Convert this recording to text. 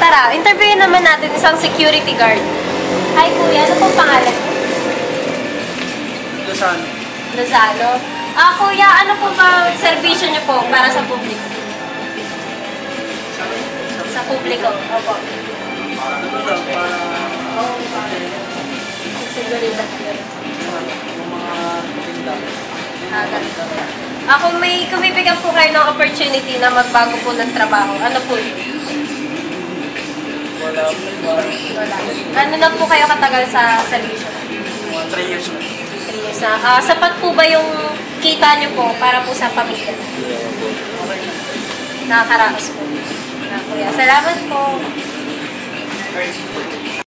Tara, interviewin naman natin isang security guard. Hi kuya, ano pong pangalan mo? Lozano. Lozano. Kuya, ano po ba servisyo niyo po para sa publiko? Sa publiko. Opo. Ano lang, para Seguridad. yung mga tinda. Ganito. Kung bibigyan po kayo ng opportunity na magbago po ng trabaho, ano po yun? Wala. Ano na po kayo katagal sa servisyo? Mga 3 years na. 3 years na. Sapat po ba yung kita niyo po para po sa pamilya? Nakakaraos po. Kuya, salamat po.